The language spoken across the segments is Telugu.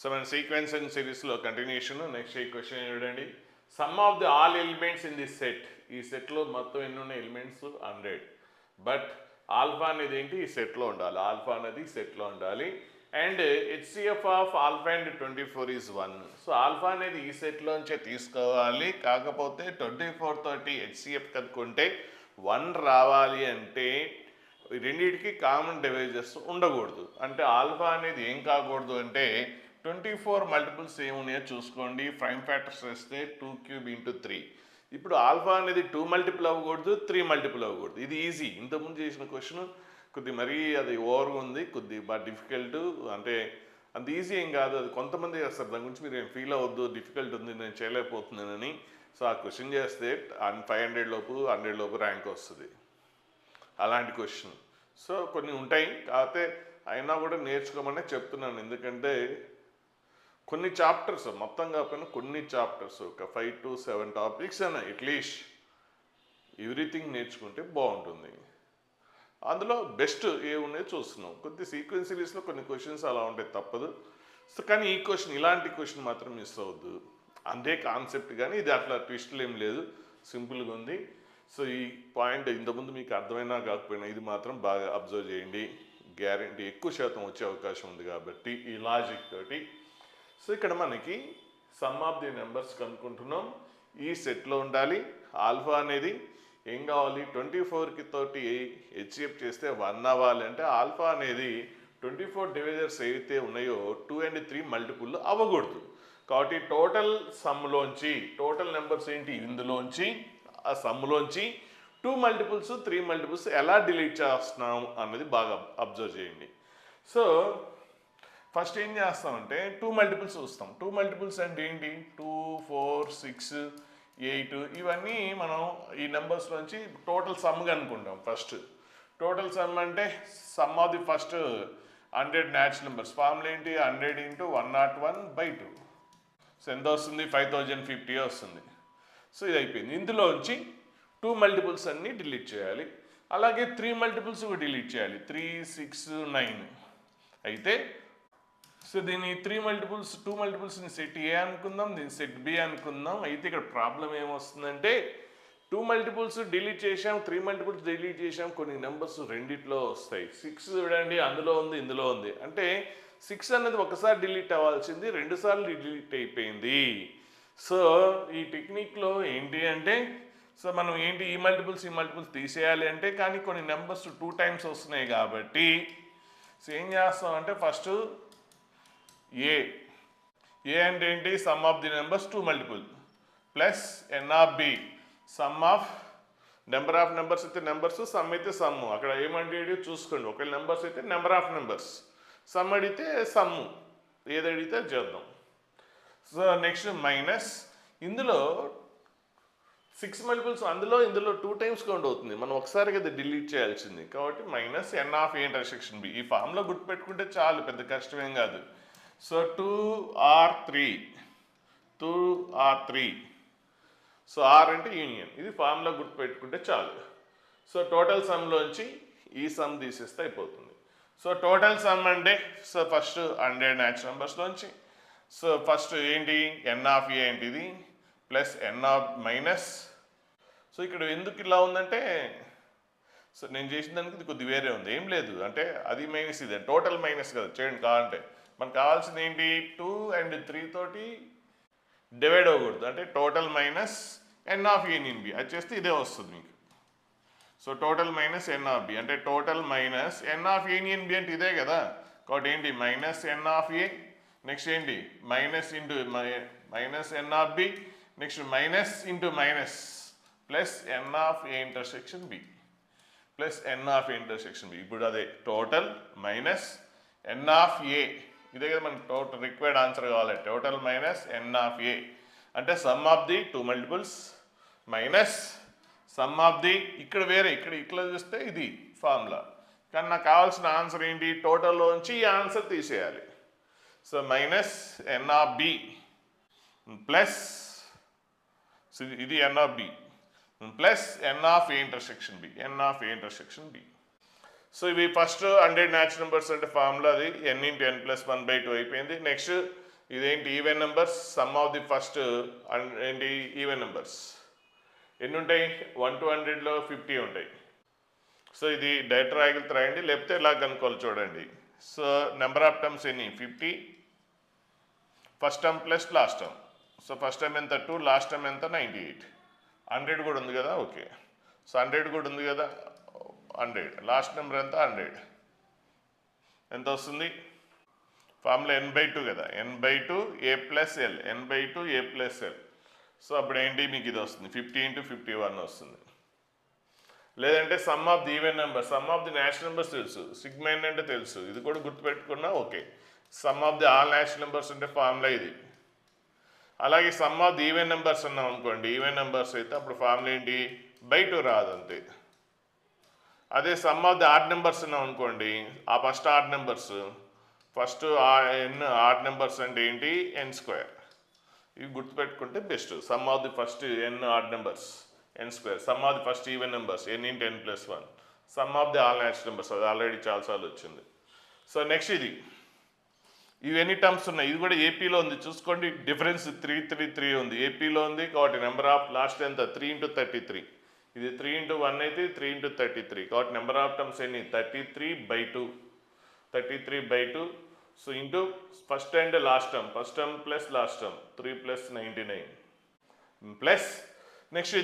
సో మన సీక్వెన్స్ అండ్ సిరీస్లో కంటిన్యూషన్. నెక్స్ట్ ఈ క్వశ్చన్ చూడండి. Some of the all elements in this set, ఈ సెట్లో మొత్తం ఎన్ని ఉన్నాయి ఎలిమెంట్స్ 100, బట్ ఆల్ఫా అనేది ఏంటి ఈ సెట్లో ఉండాలి, ఆల్ఫా అనేది సెట్లో ఉండాలి. And HCF of alpha and 24 is 1. So alpha అనేది ఈ సెట్లోంచే తీసుకోవాలి. కాకపోతే 24 తోటి హెచ్సిఎఫ్ కనుక్కుంటే 1 రావాలి అంటే రెండింటికి కామన్ డివైజర్స్ ఉండకూడదు. అంటే ఆల్ఫా అనేది ఏం కాకూడదు అంటే 24 మల్టిపుల్స్ ఏమున్నాయో చూసుకోండి. ప్రైమ్ ఫ్యాక్టర్స్ వేస్తే 2 క్యూబ్ ఇంటూ 3. ఇప్పుడు ఆల్ఫా అనేది 2 మల్టిపుల్ అవ్వకూడదు, 3 మల్టిపుల్ అవ్వకూడదు. ఇది ఈజీ. ఇంతకుముందు చేసిన క్వశ్చన్ కొద్ది మరీ అది ఓవర్గా ఉంది, కొద్ది బాగా డిఫికల్ట్. అంటే అంత ఈజీ ఏం కాదు, అది కొంతమంది చేస్తారు. దాని గురించి మీరు ఏం ఫీల్ అవ్వద్దు, డిఫికల్ట్ ఉంది నేను చేయలేకపోతున్నానని. సో ఆ క్వశ్చన్ చేస్తే 500 లోపు 100 లోపు ర్యాంక్ వస్తుంది అలాంటి క్వశ్చన్. సో కొన్ని ఉంటాయి, కాకపోతే అయినా కూడా నేర్చుకోమని చెప్తున్నాను. ఎందుకంటే కొన్ని చాప్టర్స్ మొత్తం కాకపోయినా కొన్ని చాప్టర్స్ ఒక 5 to 7 టాపిక్స్ అయినా అట్లీస్ట్ ఎవ్రీథింగ్ నేర్చుకుంటే బాగుంటుంది. అందులో బెస్ట్ ఏ ఉన్నాయో చూస్తున్నాం. కొద్ది సీక్వెన్స్ సిరీస్లో కొన్ని క్వశ్చన్స్ అలా ఉంటాయి, తప్పదు. సో కానీ ఈ క్వశ్చన్, ఇలాంటి క్వశ్చన్ మాత్రం మిస్ అవ్వద్దు. అంతే కాన్సెప్ట్, కానీ ఇది అట్లా ట్విస్ట్లు ఏం లేదు, సింపుల్గా ఉంది. సో ఈ పాయింట్ ఇంతకుముందు మీకు అర్థమైనా కాకపోయినా ఇది మాత్రం బాగా అబ్జర్వ్ చేయండి. గ్యారంటీ ఎక్కువ శాతం వచ్చే అవకాశం ఉంది కాబట్టి ఈ లాజిక్ తోటి. సో ఇక్కడ మనకి సమ్ ఆఫ్ ది నెంబర్స్ కనుక్కుంటున్నాం, ఈ సెట్లో ఉండాలి. ఆల్ఫా అనేది ఏం కావాలి, 24కి తోటి హెచ్సిఎఫ్ చేస్తే 1 అవ్వాలి. అంటే ఆల్ఫా అనేది 24 డివైజర్స్ ఏవైతే ఉన్నాయో 2 and 3 మల్టిపుల్ అవ్వకూడదు. కాబట్టి టోటల్ సమ్లోంచి, టోటల్ నెంబర్స్ ఏంటి ఇందులోంచి, ఆ సమ్లోంచి 2 మల్టిపుల్స్ 3 మల్టిపుల్స్ ఎలా డిలీట్ చేస్తున్నాం అన్నది బాగా అబ్జర్వ్ చేయండి. సో ఫస్ట్ ఏం చేస్తామంటే 2 మల్టిపుల్స్ చూస్తాం. 2 మల్టిపుల్స్ అంటే ఏంటి, 2, 4, 6, 8 ఇవన్నీ మనం ఈ నెంబర్స్లోంచి టోటల్ సమ్ అనుకుంటాం. ఫస్ట్ టోటల్ సమ్ అంటే some of the first 100 natural numbers. Formula ఏంటి, 100 × 101/2. సో ఎంత వస్తుంది, 5050 వస్తుంది. సో ఇది అయిపోయింది. ఇందులోంచి 2 మల్టిపుల్స్ అన్నీ డిలీట్ చేయాలి. అలాగే 3 మల్టిపుల్స్ కూడా డిలీట్ చేయాలి. 3, 6, 9 అయితే. సో దీన్ని 3 మల్టిపుల్స్ 2 మల్టిపుల్స్ని సెట్ ఏ అనుకుందాం, దీన్ని సెట్ బి అనుకుందాం. అయితే ఇక్కడ ప్రాబ్లం ఏమొస్తుందంటే 2 మల్టిపుల్స్ డిలీట్ చేసాం, 3 మల్టిపుల్స్ డిలీట్ చేసాం, కొన్ని నెంబర్స్ రెండిట్లో వస్తాయి. 6 చూడండి, అందులో ఉంది, ఇందులో ఉంది. అంటే 6 అన్నది ఒకసారి డిలీట్ అవ్వాల్సింది 2 సార్లు డిలీట్ అయిపోయింది. సో ఈ టెక్నిక్లో ఏంటి అంటే, సో మనం ఏంటి ఈ మల్టిపుల్స్ తీసేయాలి అంటే, కానీ కొన్ని నెంబర్స్ 2 టైమ్స్ వస్తున్నాయి కాబట్టి సో ఏం చేస్తాం అంటే ఫస్ట్ ఏ అంటే ఏంటి, sum of the numbers 2 multiple plus N of B, sum of number of numbers అయితే నెంబర్స్, సమ్ అయితే సమ్. అక్కడ ఏమంటే చూసుకోండి, ఒక నెంబర్స్ అయితే నెంబర్ ఆఫ్ నెంబర్స్, సమ్ అడిగితే సమ్, ఏది అడిగితే చేద్దాం. సో నెక్స్ట్ మైనస్, ఇందులో 6 మల్టిపుల్స్ అందులో ఇందులో 2 టైమ్స్ కౌంట్ అవుతుంది, మనం ఒకసారి కదా డిలీట్ చేయాల్సింది. కాబట్టి minus N of A intersection B. ఈ ఫామ్లో గుర్తుపెట్టుకుంటే చాలు, పెద్ద కష్టమేం కాదు. సో 2R3, సో ఆర్ అంటే యూనియన్, ఇది ఫార్ములా గుర్తుపెట్టుకుంటే చాలు. సో టోటల్ సమ్లోంచి ఈ సమ్ తీసేస్తే అయిపోతుంది. సో టోటల్ సమ్ అంటే సో ఫస్ట్ 100 న్యాచురల్ నెంబర్స్లోంచి, సో ఫస్ట్ ఏంటి ఎన్ ఆఫ్ ఏ ఏంటిది plus N of minus. So ఇక్కడ ఎందుకు ఇలా ఉందంటే, సో నేను చేసిన దానికి ఇది కొద్ది వేరే ఉంది, ఏం లేదు. అంటే అది మైనస్, ఇది టోటల్ మైనస్ కదా, చేయండి కావాలంటే. మనకు కావాల్సింది ఏంటి, 2 and 3 తోటి డివైడ్ అవ్వకూడదు. అంటే total minus N of union B, అది చేస్తే ఇదే వస్తుంది మీకు. So total minus N of B అంటే total minus N of union B అంటే ఇదే కదా. కాబట్టి ఏంటి minus N of A, next ఏంటి minus into minus N of B, next minus into minus plus N of A intersection B, plus N of A intersection B. ఇప్పుడు అదే total minus N of A, ఇదే కదా మనకి టోటల్ రిక్వైర్డ్ ఆన్సర్ కావాలి. టోటల్ మైనస్ ఎన్ ఆఫ్ ఏ అంటే some of the 2 multiples minus sum of the, ఇక్కడ వేరే, ఇక్కడ ఇట్లా చూస్తే ఇది ఫార్ములా, కానీ నాకు కావాల్సిన ఆన్సర్ ఏంటి, టోటల్లోంచి ఈ ఆన్సర్ తీసేయాలి. So minus N of B plus, ఇది n of B plus N of A intersection B, n of A intersection B. So ఇవి ఫస్ట్ 100 న్యాచురల్ నెంబర్స్ అంటే ఫార్ములా అది n × n + 1/2 అయిపోయింది. నెక్స్ట్ ఇదేంటి even numbers, sum of the first ఏంటి ఈవెన్ నెంబర్స్. ఎన్ని ఉంటాయి? 1 to 100లో 50 ఉంటాయి. సో ఇది డైట్రాగిల్ రాయండి, లేకపోతే ఇలా కనుక్కోవాలి చూడండి. సో నెంబర్ ఆఫ్ టర్మ్స్ ఎన్ని? 50 first term plus last term. So first term ఎంత 2, లాస్ట్ టర్మ్ ఎంత 98. 100 కూడా ఉంది కదా, ఓకే. సో 100 కూడా ఉంది కదా, 100. లాస్ట్ నెంబర్ ఎంత? 100. ఎంత వస్తుంది? ఫార్ములా n/2 కదా, n/2 a plus L, n/2 a plus L. So అప్పుడు ఏంటి మీకు ఇది వస్తుంది, 50 × 51 వస్తుంది. లేదంటే sum of the even number, sum of the natural numbers తెలుసు, సిగ్మా n అంటే తెలుసు, ఇది కూడా గుర్తుపెట్టుకున్నా okay. Sum of the all natural numbers అంటే ఫార్ములా ఇది. అలాగే sum of the even numbers అన్నాం అనుకోండి, ఈవెన్ నెంబర్స్ అయితే అప్పుడు ఫార్ములా ఏంటి? /2 రాదు అంతే. అదే sum of the odd numbers అన్నాం అనుకోండి, ఆ first odd numbers, first n odd numbers అంటే ఏంటి? n². ఇవి గుర్తుపెట్టుకుంటే best. Sum of the first n odd numbers n², sum of the first even numbers n × n+1, sum of the all natural numbers, అది ఆల్రెడీ చాలాసార్లు వచ్చింది. సో నెక్స్ట్ ఇది, ఇవి ఎన్ని టర్మ్స్ ఉన్నాయి? ఇది కూడా ఏపీలో ఉంది చూసుకోండి, డిఫరెన్స్ 3 ఉంది, ఏపీలో ఉంది కాబట్టి నెంబర్ ఆఫ్ లాస్ట్ ఎంత? 3 × 33. ఇది 3 × 1 అయితే 3 × 33 కాబట్టి నెంబర్ ఆఫ్ టర్మ్స్ ఎన్ని? 33/2. 33/2. So into first and last term, first term plus last term 3 + 99 plus next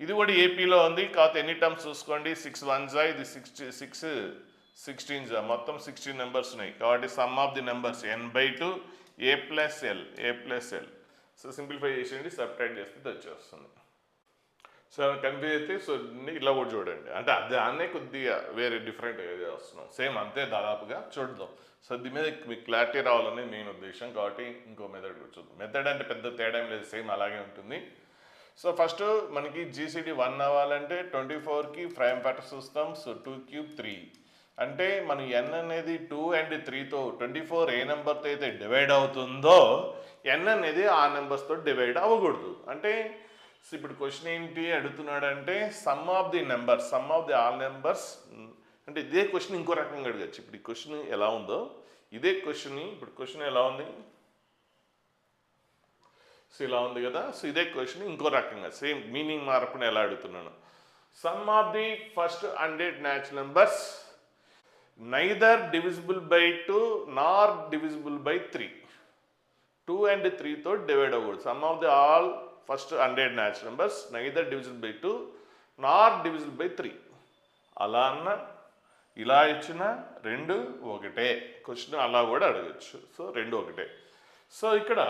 ఇది కూడా ఏపీలో ఉంది కాకపోతే ఎన్ని టర్మ్స్ చూసుకోండి, 6 1s, ఇది 6 16s, మొత్తం 16 నెంబర్స్ ఉన్నాయి కాబట్టి some of the numbers n/2 a plus L. So simplify చేసేయండి, సబ్ట్రాక్ట్ చేస్తే ఇది వచ్చేస్తుంది. సో కన్ఫ్యూజ్ అయితే సో ఇలా కూడా చూడండి, అంటే దాన్నే కొద్దిగా వేరే డిఫరెంట్గా చేస్తున్నాం, సేమ్ అంతే దాదాపుగా చూద్దాం. సో దీని మీద మీకు క్లారిటీ రావాలని మెయిన్ ఉద్దేశం కాబట్టి ఇంకో మెథడ్ కూడా చూద్దాం. మెథడ్ అంటే పెద్ద తేడా ఏం లేదు, సేమ్ అలాగే ఉంటుంది. సో ఫస్ట్ మనకి GCD 1 అవ్వాలంటే 24కి ప్రైమ్ ఫ్యాక్టర్స్ చూస్తాం. సో 2³ 3 అంటే మన n అనేది 2 and 3తో 24 ఏ నెంబర్తో అయితే డివైడ్ అవుతుందో n అనేది ఆ నెంబర్స్తో డివైడ్ అవ్వకూడదు. అంటే ఇప్పుడు క్వశ్చన్ ఏంటి అడుగుతున్నాడంటే sum of the numbers, sum of the all numbers. అంటే ఇదే క్వశ్చన్ ఇంకో రకంగా అడగచ్చు. ఇప్పుడు ఈ క్వశ్చన్ ఎలా ఉందో ఇదే క్వశ్చన్, ఇప్పుడు క్వశ్చన్ ఎలా ఉంది? సో ఇలా ఉంది కదా. సో ఇదే క్వశ్చన్ ఇంకో రకంగా సేమ్ మీనింగ్ మార్పుని ఎలా అడుగుతున్నాను. Some of the first 100 natural numbers neither divisible by 2 Nar divisible by 3. 2 and 3తో divide అవ్వకూడదు. Some of the all first 100 natural numbers neither divisible by 2 Nar divisible by 3. అలా అన్న ఇలా ఇచ్చిన రెండు ఒకటే. క్వశ్చన్ అలా కూడా అడగచ్చు. సో రెండు ఒకటే. సో ఇక్కడ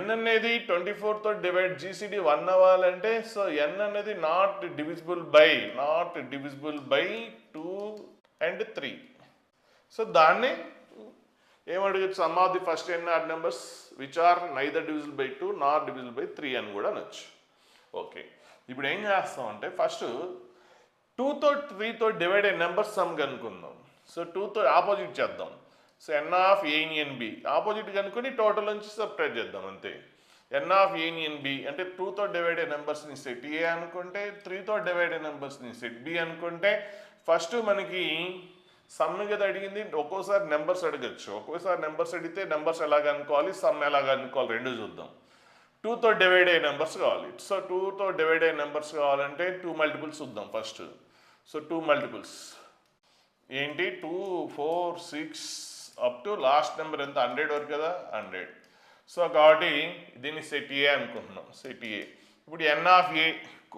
n అనేది 24తో డివైడ్ GCD 1 అవ్వాలంటే సో n అనేది not divisible by 2 and 3. So దాన్ని ఏమడగచ్చు, sum of the first n odd numbers which are neither divisible by 2 not divisible by 3 అని కూడా అనొచ్చు. ఓకే, ఇప్పుడు ఏం చేస్తాం అంటే ఫస్ట్ 2తో 3తో డివైడ్ అయ్యే నెంబర్స్ సమ్ కనుక్కుందాం. సో 2తో ఆపోజిట్ చేద్దాం. సో n ఆఫ్ a ని n b ఆపోజిట్ కనుక్కొని టోటల్ నుంచి సబ్ట్రాక్ట్ చేద్దాం అంతే. n ఆఫ్ a ని n b అంటే 2తో డివైడ్ అయ్యే నెంబర్స్ని సెట్ a అనుకుంటే 3తో డివైడ్ అయ్యే నెంబర్స్ని సెట్ b అనుకుంటే ఫస్ట్ మనకి సమ్ కదా అడిగింది, ఒక్కోసారి నెంబర్స్ అడగచ్చు. ఒక్కోసారి నెంబర్స్ అడిగితే నెంబర్స్ ఎలాగ అనుకోవాలి, సమ్ ఎలాగ అనుకోవాలి రెండు చూద్దాం. 2తో డివైడ్ అయ్యే నెంబర్స్ కావాలి. సో 2తో డివైడ్ అయ్యే నెంబర్స్ కావాలంటే 2 మల్టిపుల్స్ చూద్దాం ఫస్ట్. సో 2 మల్టిపుల్స్ ఏంటి, 2 4 6 అప్ టు లాస్ట్ నెంబర్ ఎంత 100 వరకు కదా 100. సో కాబట్టి దీన్ని సెట్ ఏ అనుకుంటున్నాం, సెట్ ఏ. ఇప్పుడు n ఆఫ్ ఏ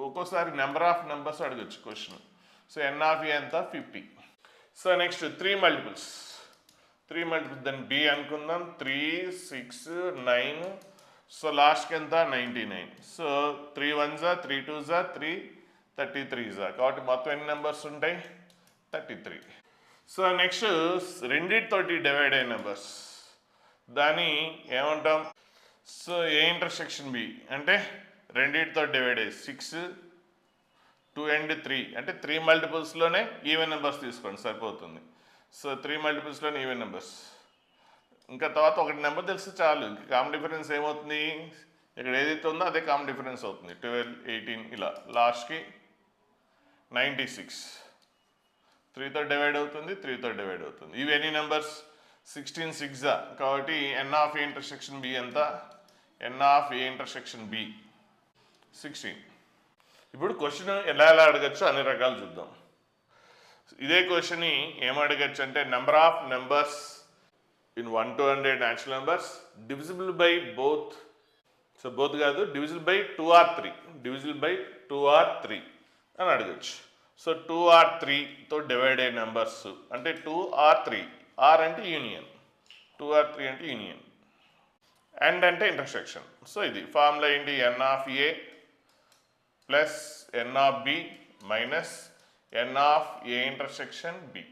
ఒక్కోసారి నెంబర్ ఆఫ్ నెంబర్స్ అడగచ్చు క్వశ్చన్. సో n ఆఫ్ ఏ ఎంత 50. సో నెక్స్ట్ 3 మల్టిపుల్స్ దాన్ని b అనుకుందాం. 3 6 9. సో లాస్ట్కి ఎంత 99. సో 3 1s 3 2s 3 33s కాబట్టి మొత్తం ఎన్ని నెంబర్స్ ఉంటాయి 33. సో నెక్స్ట్ రెండింటితోటి డివైడ్ అయిన నెంబర్స్ దాన్ని ఏమంటాం, సో ఏ ఇంటర్సెక్షన్ బి అంటే రెండింటితో డివైడ్ అయ్యి 6 2 and 3 అంటే 3 మల్టిపుల్స్లోనే ఈవెన్ నెంబర్స్ తీసుకోండి సరిపోతుంది. సో 3 మల్టిపుల్స్లోనే ఈవెన్ నెంబర్స్. ఇంకా తర్వాత ఒకటి నెంబర్ తెలిస్తే చాలు, ఇంకా కామన్ డిఫరెన్స్ ఏమవుతుంది, ఇక్కడ ఏదైతే ఉందో అదే కామన్ డిఫరెన్స్ అవుతుంది. 12 18 ఇలా లాస్ట్కి 96. 3తో డివైడ్ అవుతుంది, 3తో డివైడ్ అవుతుంది. ఇవి ఎన్ని నెంబర్స్ 16 6 కాబట్టి ఎన్ ఆఫ్ ఏ ఇంటర్సెక్షన్ బి ఎంత? ఎన్ ఆఫ్ ఏ ఇంటర్సెక్షన్ బి 16. ఇప్పుడు క్వశ్చన్ ఎలా అడగచ్చు అన్ని రకాలు చూద్దాం. ఇదే క్వశ్చన్ని ఏం అడగచ్చు అంటే number of numbers in 1 to 100 natural numbers divisible by both. So both కాదు, divisible by 2 or 3, divisible by 2 or 3 అని అడగచ్చు. సో 2 or 3తో డివైడ్ అయ్యే నెంబర్స్ అంటే 2 or 3. ఆర్ అంటే యూనియన్, 2 or 3 అంటే యూనియన్, అండ్ అంటే ఇంటర్సెక్షన్. సో ఇది ఫార్ములా ఏంటి? N of A plus N of B minus N of A intersection B.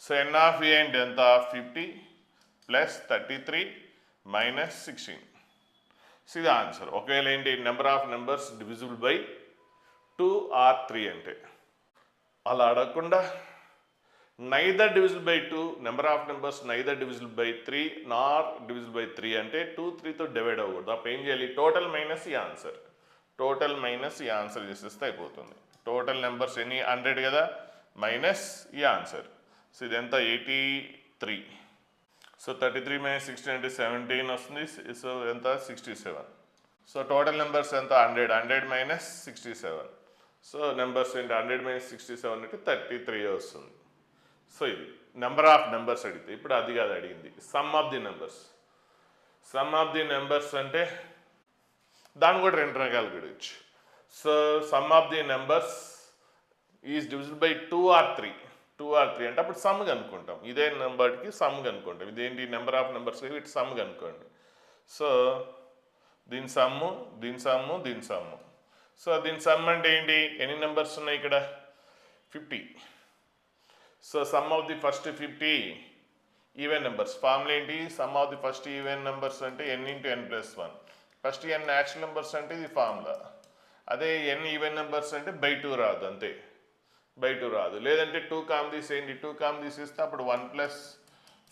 So N of ఏ అంటే ఎంత? 50 ప్లస్ 33 మైనస్ 16. సో ఇది ఆన్సర్. ఒకవేళ ఏంటి number of numbers divisible by 2 or 3 అంటే. అలా అడగకుండా neither divisible by 2, number of numbers neither divisible by 3 Nar divisible by 3 అంటే 2 3తో డివైడ్ అవ్వకూడదు. అప్పుడు ఏం చేయాలి? టోటల్ మైనస్ ఈ ఆన్సర్, టోటల్ మైనస్ ఈ ఆన్సర్ చేసేస్తే అయిపోతుంది. టోటల్ నెంబర్స్ ఎన్ని? 100 కదా, మైనస్ ఈ ఆన్సర్. సో ఇది ఎంత? 83. సో 33 మైనస్ 16 అంటే 17 వస్తుంది. సో ఎంత? 67. సో టోటల్ నెంబర్స్ ఎంత? 100, 100 మైనస్ 67. సో నెంబర్స్ ఏంటి? 100 మైనస్ 67 అంటే 33 వస్తుంది. సో ఇది నెంబర్ ఆఫ్ నెంబర్స్ అడిగితే. ఇప్పుడు అది కాదు అడిగింది, some of the numbers. Sum of the numbers అంటే దాన్ని కూడా రెండు రకాలుగా అడగచ్చు. So sum of the numbers is divisible by 2 or 3, 2 or 3 అంటే అప్పుడు సమ్ కనుక్కుంటాం. ఇదే నెంబర్కి సమ్ కనుక్కుంటాం. ఇదేంటి? నెంబర్ ఆఫ్ నెంబర్స్ ఇటు సమ్ కనుక్కోండి. సో దీని సమ్ము, దీని సమ్ము, దీని సమ్ము. సో దీని సమ్ అంటే ఏంటి? ఎన్ని నెంబర్స్ ఉన్నాయి ఇక్కడ? 50. So sum of the first 50 even numbers. Formula ఏంటి? Sum of the first even numbers అంటే n into n plus 1. First n natural numbers అంటే ఇది ఫార్ములా. అదే n ఈవెన్ నెంబర్స్ అంటే బై 2 రాదు, అంతే, బై 2 రాదు. లేదంటే 2 కామ్ తీసేయండి, 2 కామ్ తీసేస్తే అప్పుడు 1 plus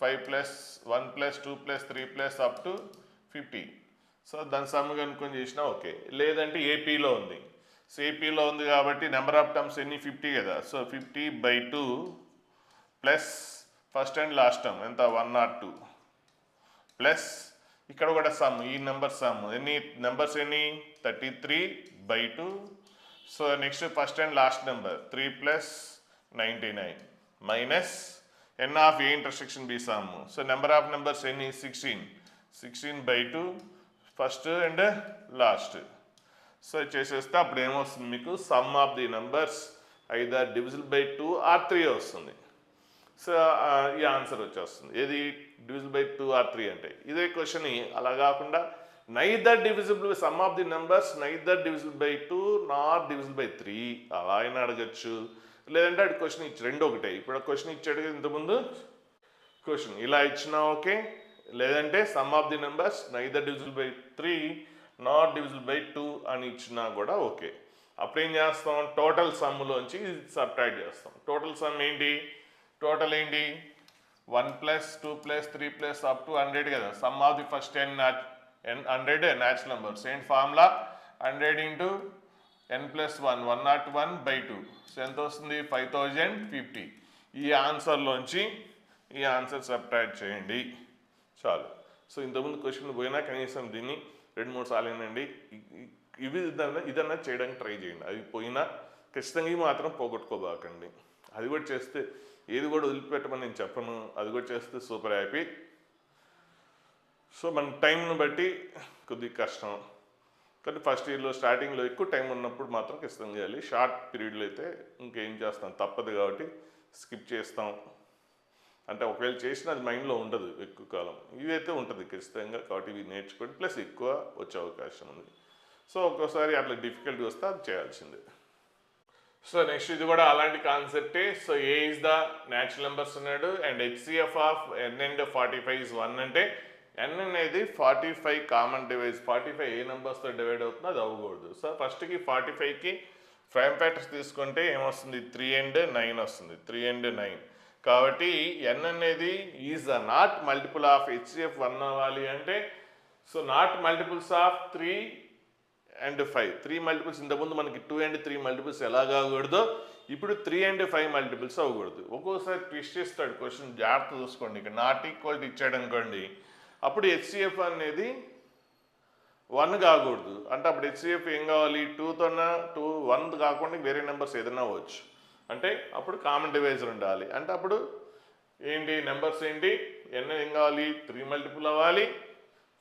5 plus 1 plus 2 plus 3 plus up to 50. So దాని సమ్ కనుక్కొని చేసినా ఓకే. లేదంటే ఏపీలో ఉంది. సో ఏపీలో ఉంది కాబట్టి నెంబర్ ఆఫ్ టర్మ్స్ ఎన్ని? 50 కదా. So 50 by 2 plus first and last term ఎంత? 102 ప్లస్ ఇక్కడ కూడా సమ్, ఈ నెంబర్ సమ్ ఎన్ని నెంబర్స్ ఎన్ని? 33 by 2. So next first and last number 3 plus 99 minus N of A intersection B sum. So number of numbers ఎన్ని? 16, 16 by 2 first and last. So చేసేస్తే అప్పుడు ఏమొస్తుంది మీకు? Sum of the numbers either divisible by 2 or 3 వస్తుంది. సో ఈ ఆన్సర్ వచ్చేస్తుంది. ఏది? డివిజిబుల్ బై 2 or 3 అంటే. ఇదే క్వశ్చన్ అలా కాకుండా neither divisible some of the numbers neither divisible by 2 Nar divisible by 3 అలా అయినా అడగచ్చు. లేదంటే అది క్వశ్చన్ ఇచ్చి రెండు ఒకటే. ఇప్పుడు క్వశ్చన్ ఇచ్చాడు ఇంతకుముందు క్వశ్చన్ ఇలా ఇచ్చినా ఓకే. లేదంటే sum of the numbers neither divisible by 3 not divisible by 2 అని ఇచ్చినా కూడా ఓకే. అప్పుడు ఏం చేస్తాం? టోటల్ సమ్లోంచి సబ్ట్రాక్ట్ చేస్తాం. టోటల్ సమ్ ఏంటి? టోటల్ ఏంటి? 1 plus 2 plus 3 plus up to 100 కదా. Sum of the first 100 natural numbers. ఏంటి formula? 100 into n plus 1, 101 by 2. So ఎంత వస్తుంది? 5050. ఈ ఆన్సర్లోంచి ఈ ఆన్సర్ సబ్ట్రాక్ట్ చేయండి చాలు. సో ఇంతకుముందు క్వశ్చన్ పోయినా కనీసం దీన్ని 2-3 సార్లు వినండి. ఇదన్నా చేయడానికి ట్రై చేయండి. అది పోయినా ఖచ్చితంగా మాత్రం పోగొట్టుకోబాకండి. అది కూడా చేస్తే ఏది కూడా వదిలిపెట్టమని నేను చెప్పను. అది కూడా చేస్తే సూపర్ హ్యాపీ. సో మన టైంను బట్టి కొద్దిగా కష్టం, కానీ ఫస్ట్ ఇయర్లో స్టార్టింగ్లో ఎక్కువ టైం ఉన్నప్పుడు మాత్రం ఖచ్చితంగా చేయాలి. షార్ట్ పీరియడ్లో అయితే ఇంకేం చేస్తాం, తప్పదు కాబట్టి స్కిప్ చేస్తాం. అంటే ఒకవేళ చేసినా అది మైండ్లో ఉండదు ఎక్కువ కాలం. ఇదైతే ఉంటుంది ఖచ్చితంగా, కాబట్టి ఇవి నేర్చుకోండి. ప్లస్ ఎక్కువ వచ్చే అవకాశం ఉంది. సో ఒక్కోసారి అట్లా డిఫికల్టీ వస్తే అది చేయాల్సిందే. సో నెక్స్ట్ ఇది కూడా అలాంటి కాన్సెప్టే. So A is the natural numbers అన్నాడు and HCF of n and 45 is 1 అంటే n అనేది 45 కామన్ డివైజ్. 45 ఏ నెంబర్స్తో డివైడ్ అవుతుందో అది అవ్వకూడదు. సో ఫస్ట్కి 45కి ప్రైమ్ ఫ్యాక్టర్స్ తీసుకుంటే ఏమొస్తుంది? 3 and 9 వస్తుంది. 3 and 9 కాబట్టి n అనేది is the not multiple of HCF 1 అవ్వాలి అంటే so not multiples of 3 and 5. 3 multiples ఇంతకుముందు మనకి 2 and 3 మల్టిపుల్స్ ఎలా కాకూడదో ఇప్పుడు 3 and 5 మల్టిపుల్స్ అవ్వకూడదు. ఒక్కోసారి ట్విస్ట్ చేస్తాడు క్వశ్చన్, జాగ్రత్త చూసుకోండి. ఇక్కడ నాట్ ఈక్వల్ ఇచ్చాడు అనుకోండి, అప్పుడు హెచ్సిఎఫ్ అనేది 1 కాకూడదు. అంటే అప్పుడు హెచ్సిఎఫ్ ఏం కావాలి, 2తోన 1 కాకుండా వేరే నెంబర్స్ ఏదైనా అవ్వచ్చు. అంటే అప్పుడు కామన్ డివైజర్ ఉండాలి. అంటే అప్పుడు ఏంటి నెంబర్స్ ఏంటి, ఎన్ ఏం కావాలి, 3 మల్టిపుల్ అవ్వాలి,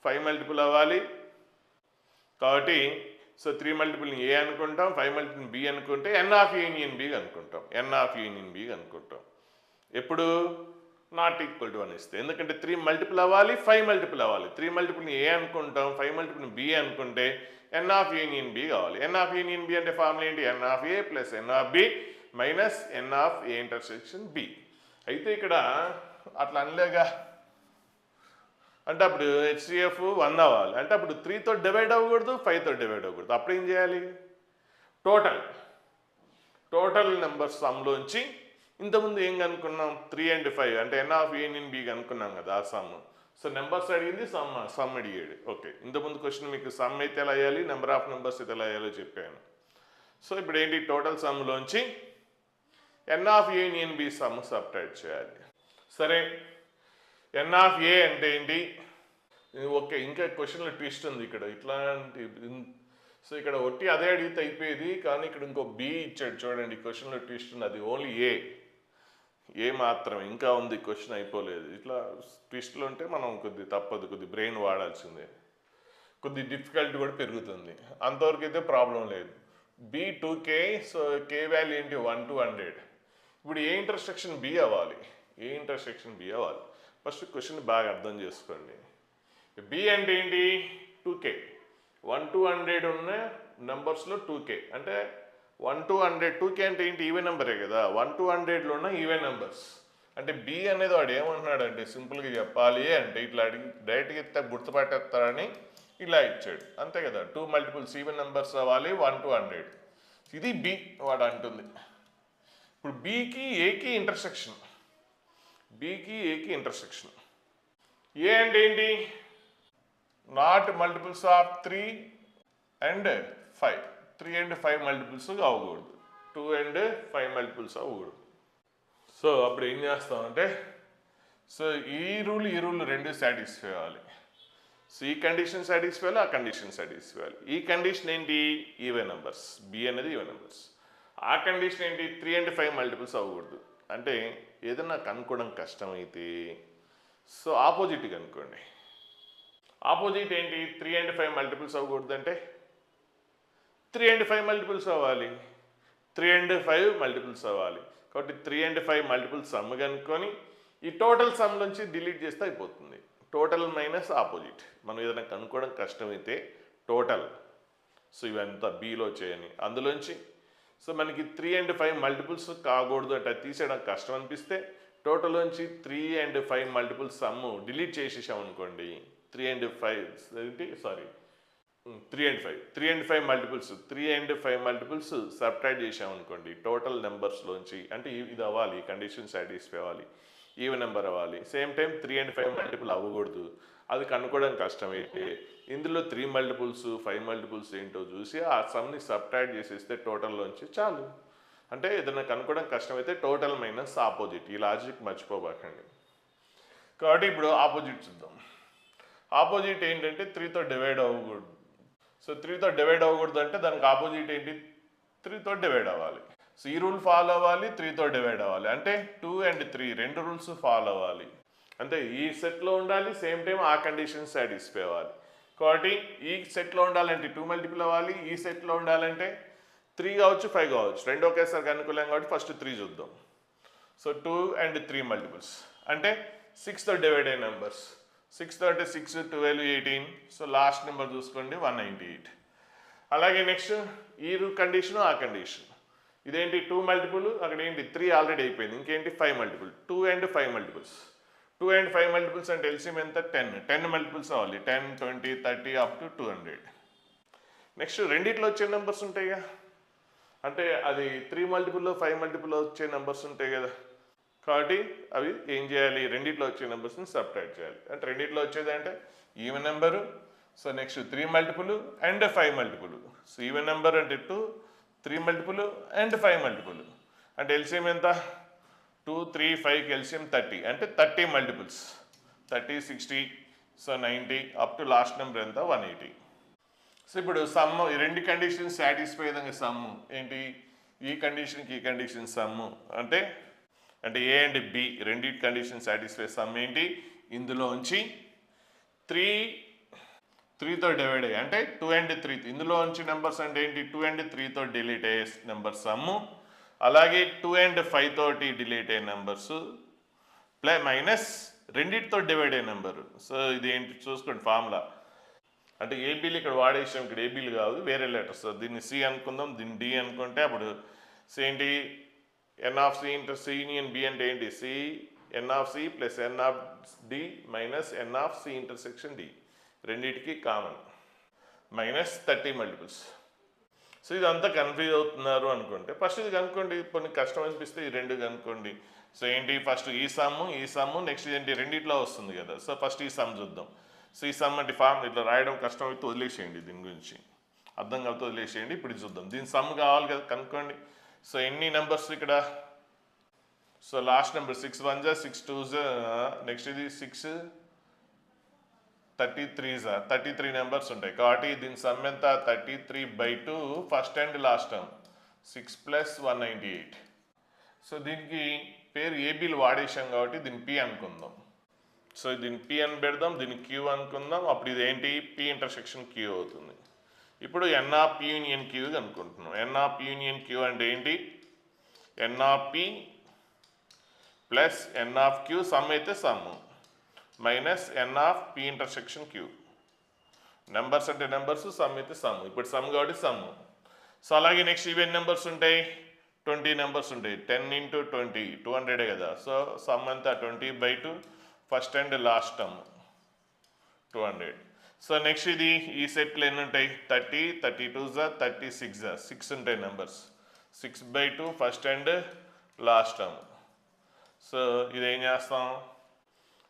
5 మల్టిపుల్ అవ్వాలి. కాబట్టి సో 3 మల్టిపుల్ని ఏ అనుకుంటాం, 5 మల్టిపుల్ని బి అనుకుంటే ఎన్ ఆఫ్ యూనియన్ బి అనుకుంటాం. ఎన్ ఆఫ్ యూనియన్ బి అనుకుంటాం ఎప్పుడు నాట్ ఈక్వల్ టు 1 ఇస్తే. ఎందుకంటే 3 మల్టిపుల్ అవ్వాలి, 5 మల్టిపుల్ అవ్వాలి. 3 మల్టిపుల్ని ఏ అనుకుంటాం, 5 మల్టిపుల్ని బి అనుకుంటే ఎన్ ఆఫ్ యూనియన్ బి కావాలి. ఎన్ ఆఫ్ యూనియన్ బి అంటే ఫార్ములా ఏంటి, n of A plus N of B minus N of A intersection B. అయితే ఇక్కడ అట్లా అనలేగా, అంటే అప్పుడు హెచ్సిఎఫ్ 1 అవ్వాలి. అంటే అప్పుడు 3తో డివైడ్ అవ్వకూడదు, 5తో డివైడ్ అవ్వకూడదు. అప్పుడు ఏం చేయాలి, టోటల్ నెంబర్ సమ్లోంచి ఇంతకుముందు ఏం కనుక్కున్నాం, 3 and 5 అంటే ఎన్ ఆఫ్ యూనియన్ బి కనుక్కున్నాం కదా ఆ సమ్. సో నెంబర్స్ అడిగింది, సమ్ అడిగాడు. ఓకే, ఇంతకుముందు క్వశ్చన్ మీకు సమ్ అయితే ఎలా వేయాలి, నెంబర్ ఆఫ్ నెంబర్స్ అయితే ఎలా వేయాలో చెప్పాను. సో ఇప్పుడు ఏంటి, టోటల్ సమ్లోంచి n of union B sum subtract చేయాలి. సరే, ఎన్ ఆఫ్ ఏ అంటే ఏంటి, ఓకే. ఇంకా క్వశ్చన్లో ట్విస్ట్ ఉంది ఇక్కడ ఇట్లాంటి. సో ఇక్కడ ఒట్టి అదే అడిగితే అయిపోయేది, కానీ ఇక్కడ ఇంకో బి ఇచ్చాడు చూడండి. క్వశ్చన్లో ట్విస్ట్ ఉంది, అది ఓన్లీ ఏ మాత్రమే, ఇంకా ఉంది, క్వశ్చన్ అయిపోలేదు. ఇట్లా ట్విస్ట్లు ఉంటే మనం తప్పదు, కొద్ది బ్రెయిన్ వాడాల్సిందే, కొద్ది డిఫికల్టీ కూడా పెరుగుతుంది. అంతవరకు అయితే ప్రాబ్లం లేదు. బి 2k, సో కే వాల్యూ ఏంటి 1 to 100. ఇప్పుడు ఏ ఇంటర్సెక్షన్ బి అవ్వాలి, ఫస్ట్ క్వశ్చన్ బాగా అర్థం చేసుకోండి. బి అంటే ఏంటి, 2k, 1 to 100 ఉన్న నెంబర్స్లో 2k అంటే 1 to 100. 2k అంటే ఏంటి, ఈవెన్ నెంబరే కదా. 1 to 100లో ఉన్న ఈవెన్ నెంబర్స్. అంటే బి అనేది వాడు ఏమంటున్నాడు అంటే, సింపుల్గా చెప్పాలి అంటే ఇట్లా అడిగి డైరెక్ట్గా ఇస్తే గుర్తుపట్టేస్తారని ఇలా ఇచ్చాడు, అంతే కదా. 2 మల్టిపుల్స్ ఈవెన్ నెంబర్స్ అవ్వాలి, 1 to 100. ఇది బి వాడు అంటుంది. ఇప్పుడు బికి ఏకి ఇంటర్సెక్షన్, ఏ అంటే ఏంటి, not multiples of 3 and 5. 3 and 5 multiples అవ్వకూడదు, 2 and 5 మల్టిపుల్స్ అవ్వకూడదు. సో అప్పుడు ఏం చేస్తామంటే, సో ఈ రూల్ రెండు సాటిస్ఫై అవ్వాలి. సో ఈ కండిషన్ సాటిస్ఫై అవ్వాలి, ఆ కండిషన్ సాటిస్ఫై అవ్వాలి. ఈ కండిషన్ ఏంటి, ఈవెన్ నెంబర్స్, బి అనేది ఈవెన్ నెంబర్స్. ఆ కండిషన్ ఏంటి, 3 and 5 మల్టిపుల్స్ అవ్వకూడదు. అంటే ఏదన్నా కనుక్కోవడం కష్టమైతే సో ఆపోజిట్గా అనుకోండి. ఆపోజిట్ ఏంటి, 3 and 5 మల్టిపుల్స్ అవ్వకూడదు అంటే 3 and 5 మల్టిపుల్స్ అవ్వాలి, 3 and 5 మల్టిపుల్స్ అవ్వాలి. కాబట్టి 3 and 5 మల్టిపుల్స్ సమ్ కనుక్కొని ఈ టోటల్ సమ్ నుంచి డిలీట్ చేస్తే అయిపోతుంది. Total minus opposite. మనం ఏదైనా కనుక్కోవడం కష్టమైతే టోటల్, సో ఇవంతా బీలో చేయని అందులోంచి. సో మనకి 3 and 5 మల్టిపుల్స్ కాకూడదు అంటే అది తీసేయడం కష్టం అనిపిస్తే టోటల్ నుంచి 3 and 5 మల్టిపుల్స్ సమ్ డిలీట్ చేసేసాం అనుకోండి. 3 and 5 మల్టిపుల్స్ సబ్ట్రాక్ట్ చేసాం అనుకోండి టోటల్ నెంబర్స్లోంచి. అంటే ఇది అవ్వాలి, కండిషన్ సాటిస్ఫై అవ్వాలి, ఈవెన్ నెంబర్ అవ్వాలి. సేమ్ టైం 3 and 5 మల్టిపుల్ అవ్వకూడదు, అది కనుక్కోవడం కష్టమైతే ఇందులో 3 మల్టిపుల్స్ 5 మల్టిపుల్స్ ఏంటో చూసి ఆ సమ్ని సబ్ట్రాక్ట్ చేసేస్తే టోటల్లోంచి చాలు. అంటే ఏదైనా కనుక్కోవడం కష్టమైతే టోటల్ మైనస్ ఆపోజిట్. ఈ లాజిక్ మర్చిపోబాకండి. కాబట్టి ఇప్పుడు ఆపోజిట్ చూద్దాం. ఆపోజిట్ ఏంటంటే 3తో డివైడ్ అవ్వకూడదు. సో 3తో డివైడ్ అవ్వకూడదు అంటే దానికి ఆపోజిట్ ఏంటి, 3తో డివైడ్ అవ్వాలి. సో ఈ రూల్ ఫాలో అవ్వాలి, 3తో డివైడ్ అవ్వాలి. అంటే 2 and 3 రెండు రూల్స్ ఫాలో అవ్వాలి. అంటే ఈ సెట్లో ఉండాలి, సేమ్ టైం ఆ కండిషన్ సాటిస్ఫై అవ్వాలి. కాబట్టి ఈ సెట్లో ఉండాలంటే 2 మల్టిపుల్ అవ్వాలి, ఈ సెట్లో ఉండాలంటే 3 కావచ్చు 5 కావచ్చు, రెండు ఒకేసారి కనుక్కోలేం కాబట్టి ఫస్ట్ 3 చూద్దాం. సో 2 and 3 మల్టిపుల్స్ అంటే 6తో డివైడ్ అయిన నెంబర్స్. 6తో అంటే 6, 12, 18. సో లాస్ట్ నెంబర్ చూసుకోండి 198. అలాగే నెక్స్ట్ ఈ కండిషను ఆ కండిషన్. ఇదేంటి 2 మల్టిపుల్, అక్కడ ఏంటి 3 ఆల్రెడీ అయిపోయింది, ఇంకేంటి 5 multiple. 2 and 5 multiples. 2 and 5 multiples అంటే ఎల్సిఎం ఎంత, 10 మల్టిపుల్స్ అవ్వాలి. 10, 20, 30 up to 200. నెక్స్ట్ రెండిట్లో వచ్చే నెంబర్స్ ఉంటాయి కదా, అంటే అది 3 మల్టిపుల్లో 5 మల్టిపుల్లో వచ్చే నెంబర్స్ ఉంటాయి కదా. కాబట్టి అవి ఏం చేయాలి, రెండిట్లో వచ్చే నెంబర్స్ని సబ్ట్రాక్ట్ చేయాలి. అంటే రెండిట్లో వచ్చేది అంటే even number. So next 3 multiple and 5 multiple. So even number అంటే 2, 3 మల్టిపుల్ అండ్ 5 మల్టిపుల్. అంటే ఎల్సిఎం ఎంత 2 3 5 ఎల్సిఎం 30 అంటే 30 multiples 30 60 so 90 up to last number ఎంత 180. సో ఇప్పుడు సమ్ ఈ రెండు కండిషన్స్ సాటిస్ఫై విధంగా సమ్ ఏంటి ఈ కండిషన్కి ఈ కండిషన్ సమ్ అంటే ఏ అండ్ బి రెండింటి కండిషన్ సాటిస్ఫై సమ్ ఏంటి ఇందులోంచి 3తో డివైడ్ అయ్యి అంటే 2 and 3 ఇందులో నుంచి నెంబర్స్ అంటే ఏంటి 2 and 3తో డిలీట్ అయ్యే నెంబర్ సమ్ము అలాగే 2 and 5 తోటి డిలీట్ అయ్యే నెంబర్స్ మైనస్ రెండింటితో డివైడ్ అయ్యే నెంబరు. సో ఇది ఏంటి చూసుకోండి ఫార్ములా అంటే ఏబీలు ఇక్కడ వాడేసాం ఇక్కడ ఏబీలు కాదు వేరే లెటర్స్ దీన్ని సి అనుకుందాం దీన్ని డి అనుకుంటే అప్పుడు సి ఏంటి n of C inter C union B అంటే ఏంటి C n of C plus N of D minus N of C intersection D రెండింటికి కామన్ మైనస్ 30 మల్టిపుల్స్. సో ఇదంతా కన్ఫ్యూజ్ అవుతున్నారు అనుకుంటే ఫస్ట్ ఇది కనుక్కోండి కొన్ని కష్టం అనిపిస్తే ఈ రెండు కనుక్కోండి. సో ఏంటి ఫస్ట్ ఈ సమ్ము నెక్స్ట్ ఏంటి రెండిట్లో వస్తుంది కదా. సో ఫస్ట్ ఈ సమ్ చూద్దాం. సో ఈ సమ్ అంటే ఫామ్ ఇట్లా రాయడం కష్టం అయితే వదిలేసేయండి దీని గురించి అర్థం కాకపోతే వదిలేసేయండి. ఇప్పుడు చూద్దాం దీని సమ్ కావాలి కదా కనుక్కోండి. సో ఎన్ని నెంబర్స్ ఇక్కడ సో లాస్ట్ నెంబర్ 6 1 6 2 నెక్స్ట్ ఇది 6 33 నెంబర్స్ ఉంటాయి కాబట్టి దీని సమ్ ఎంత 33/2 first and last term 6 + 198. So దీనికి పేరు ఏబీలు వాడేసాం కాబట్టి దీన్ని పి అనుకుందాం. సో దీన్ని పి అని పెడదాం దీన్ని క్యూ అనుకుందాం అప్పుడు ఇది ఏంటి పి ఇంటర్సెక్షన్ క్యూ అవుతుంది. ఇప్పుడు n of P union Q అనుకుంటున్నాం. N of P union Q అంటే ఏంటి n of P plus N of Q sum అయితే sum minus N of P intersection Q numbers అంటే నెంబర్స్ సమ్ అయితే సమ్ ఇప్పుడు సమ్ కాబట్టి సమ్. సో అలాగే నెక్స్ట్ ఈవెన్ నెంబర్స్ ఉంటాయి 20 నెంబర్స్ ఉంటాయి 10 × 20 200 కదా. సో సమ్ అంతా 20/2 first and last term 200. So next ఇది ఈ సెట్లు ఎన్ని ఉంటాయి 30 32 36 6 ఉంటాయి numbers 6/2 first and last term. So ఇది ఏం చేస్తాం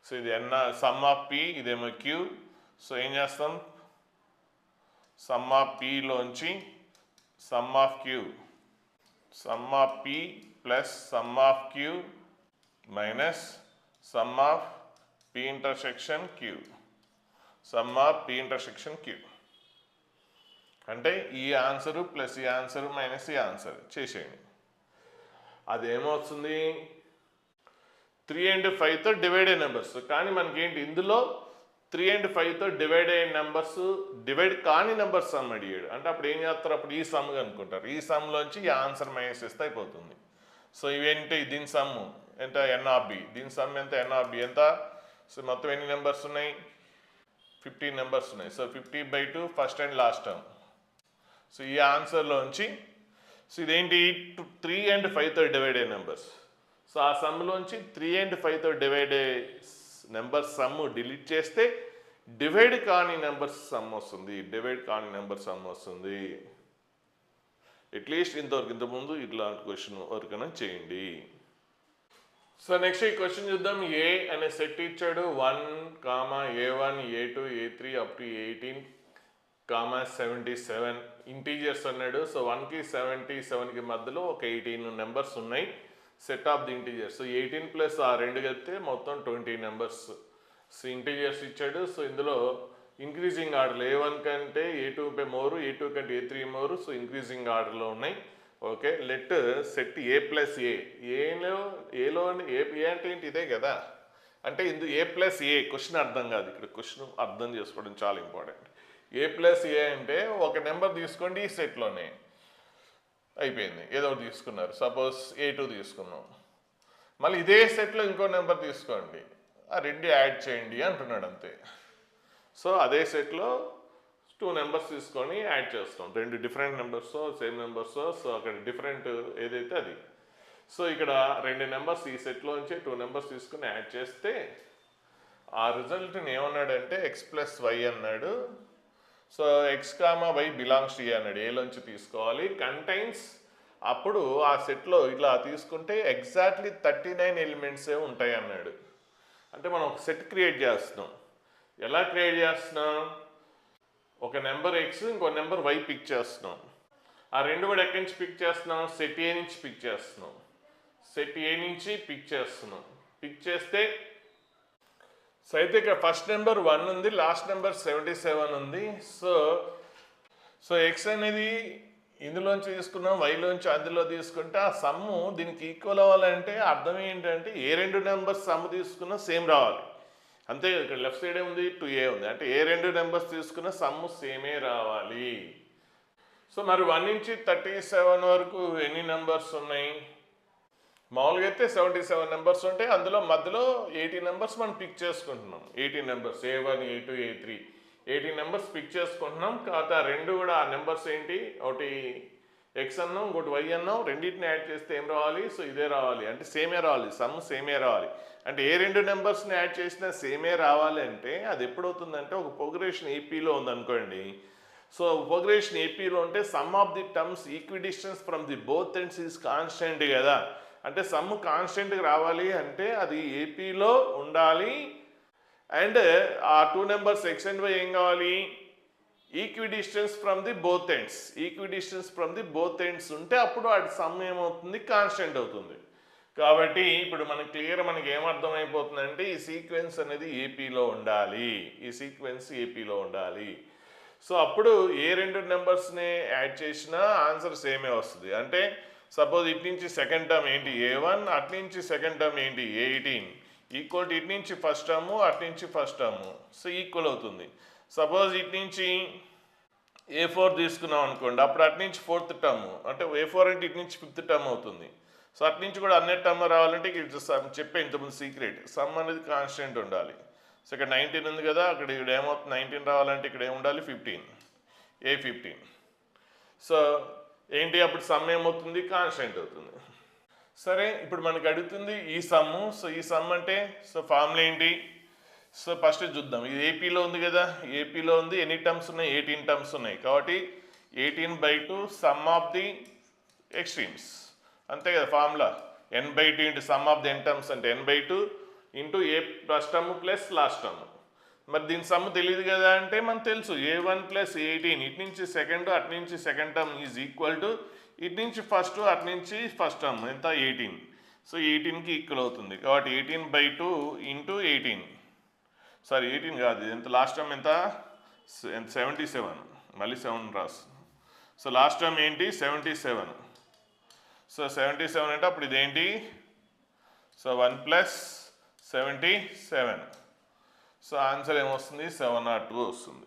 సో ఇది ఎన్న సమ్ ఆఫ్ పి ఇదేమో క్యూ. సో ఏం చేస్తాం సమ్ ఆఫ్ పిలోంచి sum of Q sum of P plus sum of Q minus sum of P intersection Q sum of P intersection Q అంటే ఈ ఆన్సరు ప్లస్ ఈ ఆన్సరు మైనస్ ఈ ఆన్సర్ చేసేయండి. అదేమవుతుంది 3 and 5తో డివైడ్ అయ్యే నెంబర్స్ కానీ మనకేంటి ఇందులో 3 and 5తో డివైడ్ అయ్యే నెంబర్స్ డివైడ్ కాని నెంబర్స్ సమ్ అడిగాడు అంటే అప్పుడు ఏం చేస్తారు అప్పుడు ఈ సమ్ అనుకుంటారు ఈ సమ్లోంచి ఈ ఆన్సర్ మైనస్ ఇస్తే అయిపోతుంది. సో ఇవేంటి దీని సమ్ ఎంత ఎన్ ఆఫ్ బి దీని సమ్ ఎంత ఎన్ ఆఫ్ బి ఎంత. సో మొత్తం ఎన్ని నెంబర్స్ ఉన్నాయి 15 నెంబర్స్ ఉన్నాయి. So 50/2 first and last term. So ఈ ఆన్సర్లోంచి సో ఇదేంటి 3 and 5తో డివైడ్ అయ్యే నెంబర్స్. సో ఆ సమ్లోంచి 3 and 5తో డివైడ్ అయ్యే నెంబర్ సమ్ డిలీట్ చేస్తే డివైడ్ కాని నెంబర్స్ సమ్ వస్తుంది డివైడ్ కాని నెంబర్ సమ్ వస్తుంది. అట్లీస్ట్ ఇంతకుముందు ఇట్లాంటి క్వశ్చన్ వరకైనా చేయండి. సో నెక్స్ట్ ఈ క్వశ్చన్ చూద్దాం. ఏ అనే సెట్ ఇచ్చాడు 1, A1 A2 A3 up to 18, 77 integers అన్నాడు. సో 1కి 77కి మధ్యలో ఒక 18 నెంబర్స్ ఉన్నాయి set of the integers. So 18 plus ఆ రెండు కలిపితే మొత్తం 20 నెంబర్స్. సో ఇంటీజర్స్ ఇచ్చాడు. సో ఇందులో ఇంక్రీజింగ్ ఆర్డర్లో A1 కంటే A2 మోరు A2 కంటే A3 మోరు. సో ఇంక్రీజింగ్ ఆర్డర్లో ఉన్నాయి. Okay let set A plus ఏలో ఏ అంటే ఏంటి ఇదే కదా అంటే A ప్లస్ ఏ క్వశ్చన్ అర్థం కాదు ఇక్కడ క్వశ్చన్ అర్థం చేసుకోవడం చాలా ఇంపార్టెంట్. A ప్లస్ ఏ అంటే ఒక నెంబర్ తీసుకోండి ఈ సెట్లోనే అయిపోయింది ఏదో ఒకటి తీసుకున్నారు సపోజ్ A2 తీసుకున్నాం మళ్ళీ ఇదే సెట్లో ఇంకో నెంబర్ తీసుకోండి ఆ రెండు యాడ్ చేయండి అంటున్నాడు అంతే. సో అదే సెట్లో 2 నెంబర్స్ తీసుకొని యాడ్ చేస్తాం రెండు different numbers same numbers. So అక్కడ డిఫరెంట్ ఏదైతే అది. సో ఇక్కడ 2 నెంబర్స్ ఈ సెట్లోంచి 2 నెంబర్స్ తీసుకుని యాడ్ చేస్తే ఆ రిజల్ట్ని ఏమన్నాడంటే x + y అన్నాడు. So x, y belongs to A అన్నాడు ఏలోంచి తీసుకోవాలి కంటైన్స్ అప్పుడు ఆ సెట్లో ఇట్లా తీసుకుంటే ఎగ్జాక్ట్లీ 39 ఎలిమెంట్సే ఉంటాయి అన్నాడు. అంటే మనం ఒక సెట్ క్రియేట్ చేస్తున్నాం. ఎలా క్రియేట్ చేస్తున్నాం ఒక నెంబర్ ఎక్స్ ఇంకో నెంబర్ వై పిక్ చేస్తున్నాం. ఆ రెండు కూడా ఎక్కడి నుంచి పిక్ చేస్తున్నాం సెట్ ఏ నుంచి పిక్ చేస్తున్నాం. సెట్ ఏ నుంచి పిక్ చేస్తున్నాం. పిక్ చేస్తే సో అయితే ఇక్కడ ఫస్ట్ నెంబర్ 1 ఉంది, లాస్ట్ నెంబర్ 77 ఉంది. సో ఎక్స్ అనేది ఇందులోంచి తీసుకున్నాం, వైలోంచి అందులో తీసుకుంటే ఆ సమ్ము దీనికి ఈక్వల్ అవ్వాలంటే అర్థం ఏంటంటే ఏ రెండు నెంబర్స్ సమ్ తీసుకున్నా సేమ్ రావాలి. అంతే కదా, ఇక్కడ లెఫ్ట్ సైడే ఉంది 2a ఉంది, అంటే ఏ రెండు నెంబర్స్ తీసుకున్నా సమ్ము సేమే రావాలి. సో మరి 1 నుంచి 37 వరకు ఎన్ని నెంబర్స్ ఉన్నాయి? మామూలుగా అయితే 77 నెంబర్స్ ఉంటాయి, అందులో మధ్యలో 18 నెంబర్స్ మనం పిక్ చేసుకుంటున్నాం. 18 numbers A1 A2 A3 18 numbers pick చేసుకుంటున్నాం. కాబట్టి ఆ రెండు కూడా ఆ నెంబర్స్ ఏంటి, ఒకటి ఎక్స్ అన్నాం, ఇంకోటి వై అన్నాం, రెండింటిని యాడ్ చేస్తే ఏం రావాలి? సో ఇదే రావాలి, అంటే సేమే రావాలి, సమ్ సేమే రావాలి. అంటే ఏ రెండు నెంబర్స్ని యాడ్ చేసినా సేమే రావాలి అంటే అది ఎప్పుడవుతుందంటే ఒక ప్రోగ్రెషన్ ఏపీలో ఉందనుకోండి. సో ప్రోగ్రెషన్ ఏపీలో ఉంటే sum of the terms equidistance from the both ends is constant కదా. అంటే సమ్ కాన్స్టెంట్గా రావాలి అంటే అది ఏపీలో ఉండాలి. అండ్ ఆ two numbers x and y ఏం కావాలి? Equidistance from the both ends. Equidistance from the both ends ఉంటే అప్పుడు అది సమ్ ఏమవుతుంది? కాన్స్టెంట్ అవుతుంది. కాబట్టి ఇప్పుడు మనకి క్లియర్, మనకి ఏమర్థమైపోతుందంటే ఈ సీక్వెన్స్ అనేది ఏపీలో ఉండాలి, ఈ సీక్వెన్స్ ఏపీలో ఉండాలి. సో అప్పుడు ఏ రెండు నెంబర్స్ని యాడ్ చేసినా ఆన్సర్ సేమే వస్తుంది. అంటే సపోజ్ ఇటు నుంచి సెకండ్ టర్మ్ ఏంటి A1, అటు నుంచి సెకండ్ టర్మ్ ఏంటి A18, ఈక్వల్ టు ఇటు నుంచి ఫస్ట్ టర్ము, అటు నుంచి ఫస్ట్ టర్ము, సో ఈక్వల్ అవుతుంది. సపోజ్ ఇటు నుంచి A4 తీసుకున్నాం అనుకోండి, అప్పుడు అటు నుంచి ఫోర్త్ టర్మ్, అంటే A4 అంటే ఇటు నుంచి ఫిఫ్త్ టర్మ్ అవుతుంది. సో అటు నుంచి కూడా అన్ని టర్మ్ రావాలంటే ఇక్కడ చెప్పే ఇంతకుముందు సీక్రెట్, సమ్ అనేది కాన్స్టెంట్ ఉండాలి. సో ఇక్కడ 19 ఉంది కదా, అక్కడ ఇక్కడ ఏమవుతుంది? 19 రావాలంటే ఇక్కడ ఏముండాలి? 15, A15. సో ఏంటి అప్పుడు సమ్ ఏమవుతుంది? కాన్స్టెంట్ అవుతుంది. సరే, ఇప్పుడు మనకు అడుగుతుంది ఈ సమ్ము. సో ఈ సమ్ అంటే సో ఫార్ములా ఏంటి? సో ఫస్ట్ చూద్దాం. ఇది ఏపీలో ఉంది కదా, ఏపీలో ఉంది. ఎన్ని టర్మ్స్ ఉన్నాయి? 18 టర్మ్స్ ఉన్నాయి. కాబట్టి 18/2 సమ్ ఆఫ్ ది ఎక్స్ట్రీమ్స్, అంతే కదా formula. n/2 into sum of the n terms అంటే n/2 into a first term plus last term. మరి దీని సమ్ తెలియదు కదా అంటే మనకు తెలుసు A1 + 18, ఇటు నుంచి సెకండ్ అటు నుంచి second term is equal to ఇటు నుంచి ఫస్ట్ అటు నుంచి ఫస్ట్ టర్మ్ ఎంత? 18. సో 18కి ఈక్వల్ అవుతుంది. కాబట్టి 18/2 ఇంటూ 18, సారీ 18 కాదు, ఎంత లాస్ట్ టర్మ్ ఎంత? 77, మళ్ళీ 7 రాసు. సో లాస్ట్ టర్మ్ ఏంటి? 77. సో 77 అంటే అప్పుడు ఇదేంటి? సో 1 + 77. సో ఆన్సర్ ఏమొస్తుంది? 702 వస్తుంది.